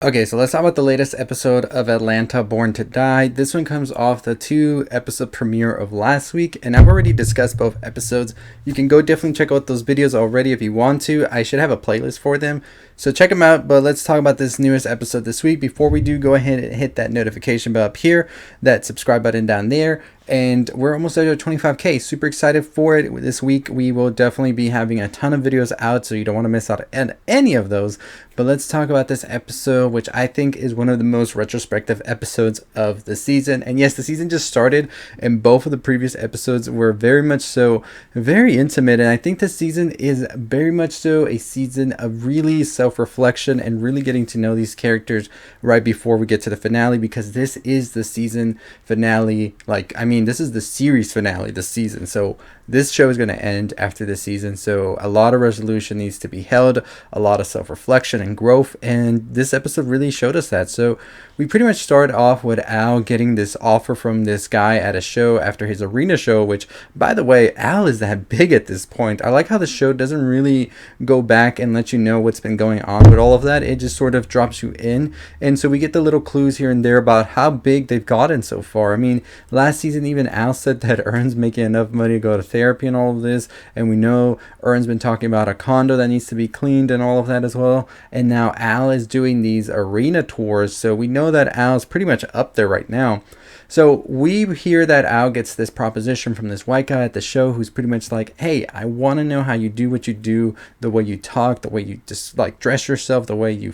Okay, so let's talk about the latest episode of Atlanta Born to Die. This one comes off the 2 episode premiere of last week, and I've already discussed both episodes. You can go definitely check out those videos already if you want to. I should have a playlist for them, so check them out. But let's talk about this newest episode this week. Before we do, go ahead and hit that notification bell up here, that subscribe button down there. And we're almost at 25K. Super excited for it. This week we will definitely be having a ton of videos out, so you don't want to miss out on any of those. But let's talk about this episode, which I think is one of the most retrospective episodes of the season. And yes, the season just started, and both of the previous episodes were very much so very intimate. And I think this season is very much so a season of really self-reflection and really getting to know these characters right before we get to the finale, because this is the season finale. This is the series finale this season. So this show is going to end after this season. So a lot of resolution needs to be held, a lot of self-reflection and growth. And this episode really showed us that. So we pretty much start off with Al getting this offer from this guy at a show after his arena show, which, by the way, Al is that big at this point. I like how the show doesn't really go back and let you know what's been going on with all of that. It just sort of drops you in. And so we get the little clues here and there about how big they've gotten so far. I mean, last season, even Al said that Ern's making enough money to go to therapy and all of this. And we know Ern's been talking about a condo that needs to be cleaned and all of that as well. And now Al is doing these arena tours. So we know that Al's pretty much up there right now. So we hear that Al gets this proposition from this white guy at the show who's pretty much like, hey, I want to know how you do what you do, the way you talk, the way you just dress yourself, the way you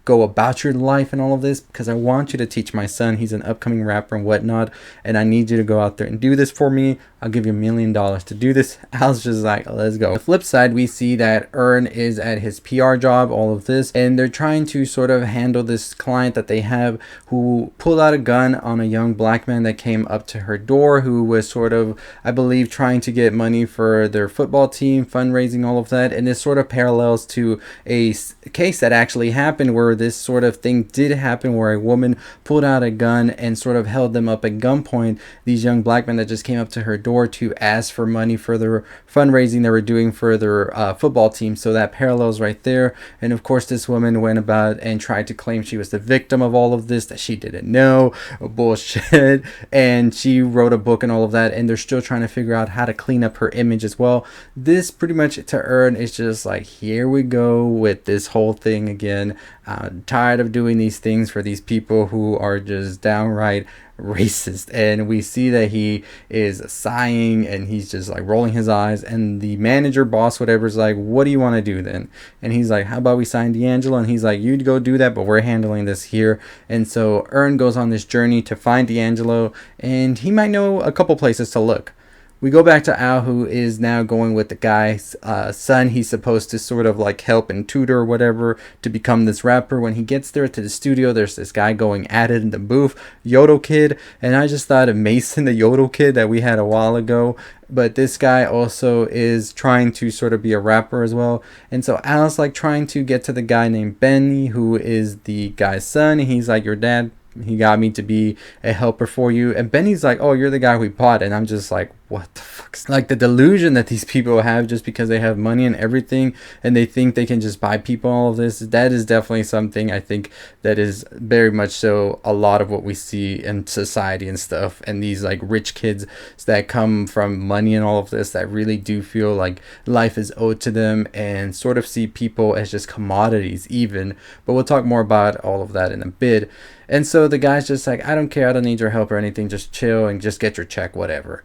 go about your life and all of this, because I want you to teach my son. He's an upcoming rapper and whatnot, and I need you to go out there and do this for me. I'll give you $1 million to do this. Al's just like, let's go. On the flip side, we see that Ern is at his PR job, all of this, and they're trying to sort of handle this client that they have who pulled out a gun on a young black man that came up to her door, who was sort of, I believe, trying to get money for their football team, fundraising, all of that. And this sort of parallels to a case that actually happened where this sort of thing did happen, where a woman pulled out a gun and sort of held them up at gunpoint, these young black men that just came up to her door to ask for money for their fundraising they were doing for their football team. So that parallels right there. And of course, this woman went about and tried to claim she was the victim of all of this, that she didn't know. Bullshit. And she wrote a book and all of that, and they're still trying to figure out how to clean up her image as well. This pretty much to Ern is just like, here we go with this whole thing again. I'm tired of doing these things for these people who are just downright racist. And we see that he is sighing and he's just like rolling his eyes, and the manager, boss, whatever, is like, what do you want to do then? And he's like, how about we sign D'Angelo? And he's like, you go do that, but we're handling this here. And so Ern goes on this journey to find D'Angelo, and he might know a couple places to look. We go back to Al, who is now going with the guy's son. He's supposed to sort of like help and tutor or whatever to become this rapper. When he gets there to the studio, there's this guy going at it in the booth, Yodel Kid. And I just thought of Mason, the Yodel Kid that we had a while ago. But this guy also is trying to sort of be a rapper as well. And so Al's like trying to get to the guy named Benny, who is the guy's son. He's like, your dad, he got me to be a helper for you. And Benny's like, oh, you're the guy we bought. And I'm just like, what the fuck? Like the delusion that these people have just because they have money and everything, and they think they can just buy people all of this. That is definitely something I think that is very much so a lot of what we see in society and stuff. And these like rich kids that come from money and all of this, that really do feel like life is owed to them and sort of see people as just commodities even. But we'll talk more about all of that in a bit. And so the guy's just like, I don't care, I don't need your help or anything, just chill and just get your check, whatever.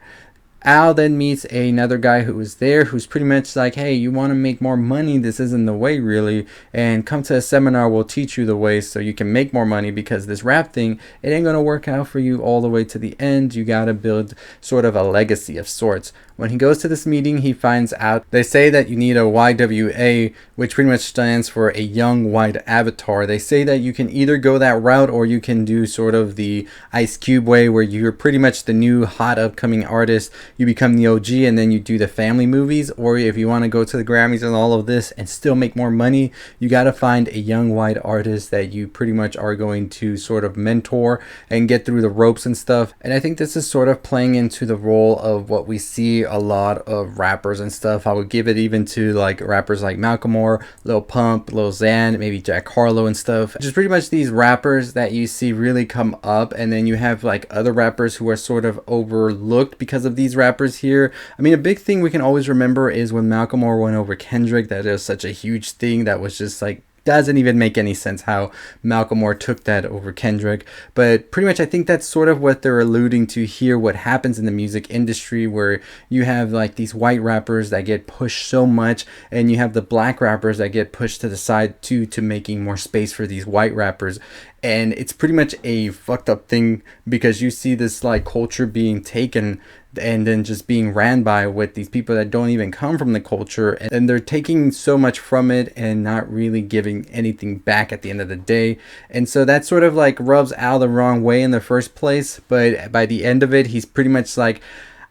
Al then meets another guy who was there, who's pretty much like, hey, you want to make more money? This isn't the way, really. And come to a seminar, we'll teach you the way so you can make more money, because this rap thing, it ain't going to work out for you all the way to the end. You got to build sort of a legacy of sorts. When he goes to this meeting, he finds out they say that you need a YWA, which pretty much stands for a young white avatar. They say that you can either go that route or you can do sort of the Ice Cube way, where you're pretty much the new hot upcoming artist. You become the OG and then you do the family movies. Or if you want to go to the Grammys and all of this and still make more money, you got to find a young white artist that you pretty much are going to sort of mentor and get through the ropes and stuff. And I think this is sort of playing into the role of what we see a lot of rappers and stuff. I would give it even to like rappers like Macklemore, Lil Pump, Lil Xan, maybe Jack Harlow and stuff. Just pretty much these rappers that you see really come up, and then you have like other rappers who are sort of overlooked because of these rappers here. I mean, a big thing we can always remember is when Macklemore went over Kendrick. That is such a huge thing that was just like, doesn't even make any sense how Macklemore took that over Kendrick. But pretty much I think that's sort of what they're alluding to here, what happens in the music industry, where you have like these white rappers that get pushed so much, and you have the black rappers that get pushed to the side too, to making more space for these white rappers. And it's pretty much a fucked up thing, because you see this like culture being taken and then just being ran by with these people that don't even come from the culture, and they're taking so much from it and not really giving anything back at the end of the day. And so that sort of like rubs Al the wrong way in the first place, but by the end of it, he's pretty much like,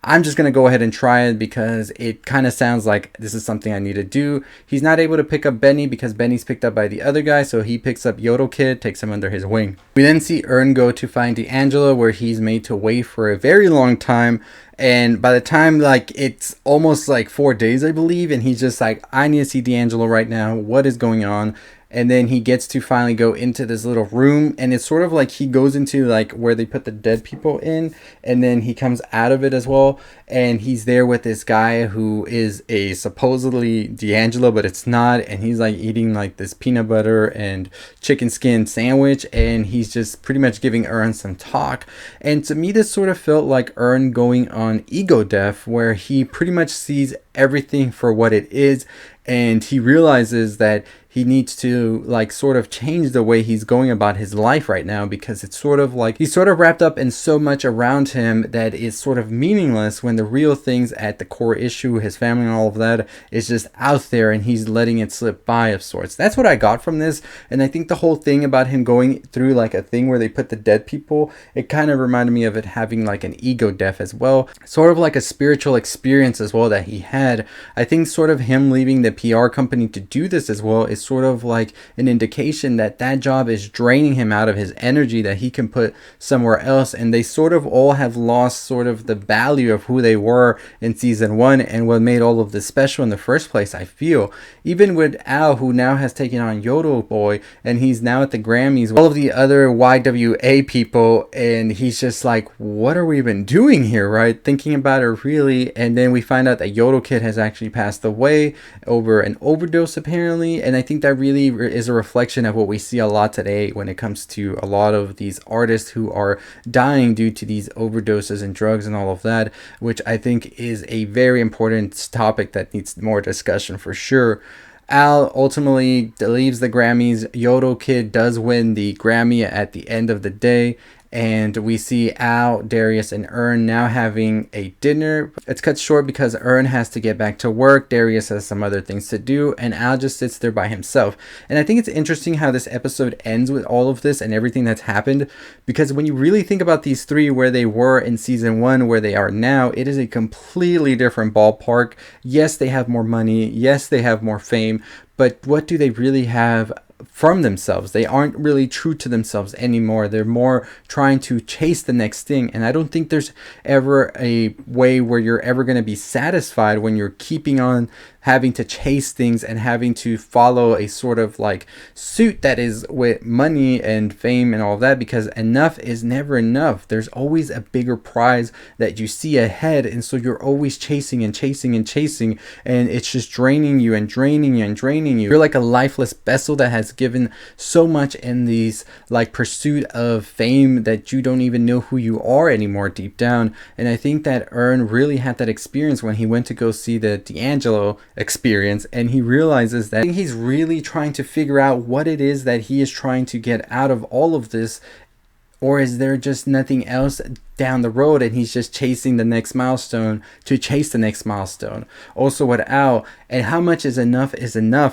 I'm just going to go ahead and try it because it kind of sounds like this is something I need to do. He's not able to pick up Benny because Benny's picked up by the other guy, so he picks up Yodel Kid, takes him under his wing. We then see Ern go to find D'Angelo, where he's made to wait for a very long time. And by the time like it's almost like 4 days, I believe, and he's just like, I need to see D'Angelo right now. What is going on? And then he gets to finally go into this little room, and it's sort of like he goes into like where they put the dead people in, and then he comes out of it as well, and he's there with this guy who is a supposedly D'Angelo, but it's not, and he's like eating like this peanut butter and chicken skin sandwich, and he's just pretty much giving Ern some talk. And to me, this sort of felt like Ern going on ego death, where he pretty much sees everything for what it is, and he realizes that he needs to like sort of change the way he's going about his life right now, because it's sort of like he's sort of wrapped up in so much around him that is sort of meaningless, when the real things at the core issue, his family and all of that, is just out there, and he's letting it slip by of sorts. That's what I got from this. And I think the whole thing about him going through like a thing where they put the dead people, it kind of reminded me of it having like an ego death as well, sort of like a spiritual experience as well that he had. I think sort of him leaving the PR company to do this as well is sort of like an indication that that job is draining him out of his energy that he can put somewhere else. And they sort of all have lost sort of the value of who they were in season 1 and what made all of this special in the first place, I feel. Even with Al, who now has taken on Yodel Boy, and he's now at the Grammys with all of the other YWA people, and he's just like, what are we even doing here, right? Thinking about it really. And then we find out that Yodel Kid has actually passed away over an overdose apparently, and I think that really is a reflection of what we see a lot today when it comes to a lot of these artists who are dying due to these overdoses and drugs and all of that, which I think is a very important topic that needs more discussion for sure. Al ultimately leaves the Grammys. Yodel Kid does win the Grammy at the end of the day, and we see Al, Darius, and Ern now having a dinner. It's cut short because Ern has to get back to work, Darius has some other things to do, and Al just sits there by himself. And I think it's interesting how this episode ends with all of this and everything that's happened, because when you really think about these three, where they were in season 1, where they are now, it is a completely different ballpark. Yes, they have more money. Yes, they have more fame. But what do they really have from themselves? They aren't really true to themselves anymore. They're more trying to chase the next thing. And I don't think there's ever a way where you're ever going to be satisfied when you're keeping on having to chase things and having to follow a sort of like suit that is with money and fame and all of that, because enough is never enough. There's always a bigger prize that you see ahead, and so you're always chasing and chasing and chasing, and it's just draining you and draining you and draining you. You're like a lifeless vessel that has given so much in these like pursuit of fame that you don't even know who you are anymore deep down. And I think that Ern really had that experience when he went to go see the D'Angelo experience, and he realizes that he's really trying to figure out what it is that he is trying to get out of all of this, or is there just nothing else down the road, and he's just chasing the next milestone to chase the next milestone. Also with Al, and how much is enough,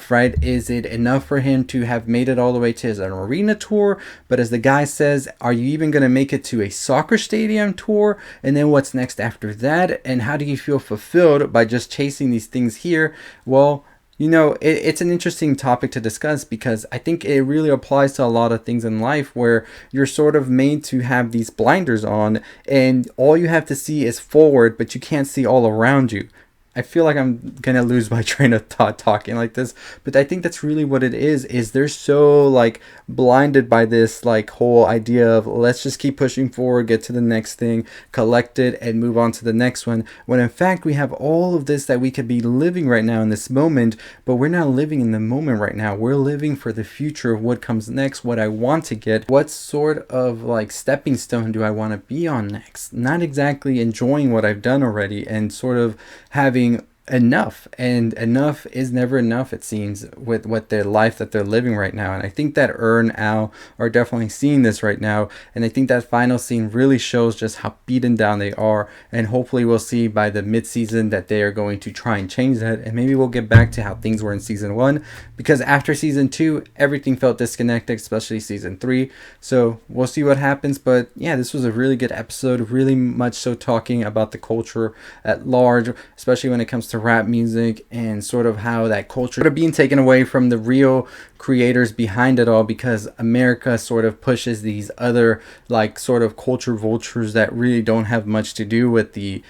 right? Is it enough for him to have made it all the way to his arena tour? But as the guy says, are you even going to make it to a soccer stadium tour? And then what's next after that? And how do you feel fulfilled by just chasing these things here? Well, It's an interesting topic to discuss because I think it really applies to a lot of things in life where you're sort of made to have these blinders on and all you have to see is forward, but you can't see all around you. I feel like I'm gonna lose my train of thought talking like this, but I think that's really what it is they're so like blinded by this like whole idea of let's just keep pushing forward, get to the next thing, collect it, and move on to the next one. When in fact we have all of this that we could be living right now in this moment, but we're not living in the moment right now. We're living for the future of what comes next, what I want to get, what sort of like stepping stone do I want to be on next. Not exactly enjoying what I've done already and sort of having enough, and enough is never enough, it seems, with what their life that they're living right now. And I think that and Al are definitely seeing this right now, and I think that final scene really shows just how beaten down they are, and hopefully we'll see by the mid-season that they are going to try and change that, and maybe we'll get back to how things were in season 1, because after season 2 everything felt disconnected, especially season 3. So we'll see what happens. But yeah, this was a really good episode, really much so talking about the culture at large, especially when it comes to rap music and sort of how that culture are being taken away from the real creators behind it all, because America sort of pushes these other like sort of culture vultures that really don't have much to do with the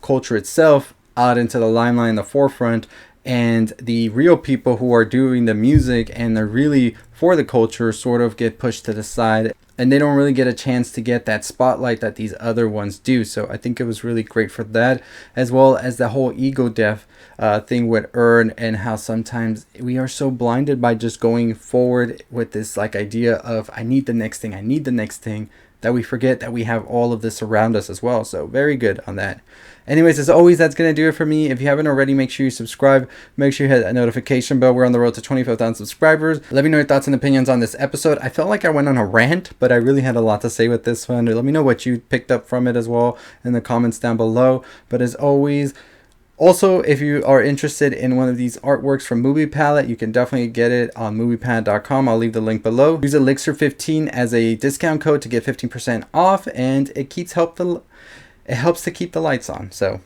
culture itself out into the limelight in the forefront, and the real people who are doing the music and they're really for the culture sort of get pushed to the side, and they don't really get a chance to get that spotlight that these other ones do. So I think it was really great for that, as well as the whole ego death thing with and how sometimes we are so blinded by just going forward with this like idea of I need the next thing, that we forget that we have all of this around us as well. So very good on that. Anyways, as always, that's going to do it for me. If you haven't already, make sure you subscribe. Make sure you hit that notification bell. We're on the road to 25,000 subscribers. Let me know your thoughts and opinions on this episode. I felt like I went on a rant, but I really had a lot to say with this one. Let me know what you picked up from it as well in the comments down below. But as always, also, if you are interested in one of these artworks from Movie Palette, you can definitely get it on moviepalette.com. I'll leave the link below. Use Elixir 15 as a discount code to get 15% off, and it helps to keep the lights on. So,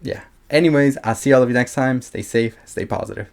yeah. Anyways, I'll see all of you next time. Stay safe, stay positive.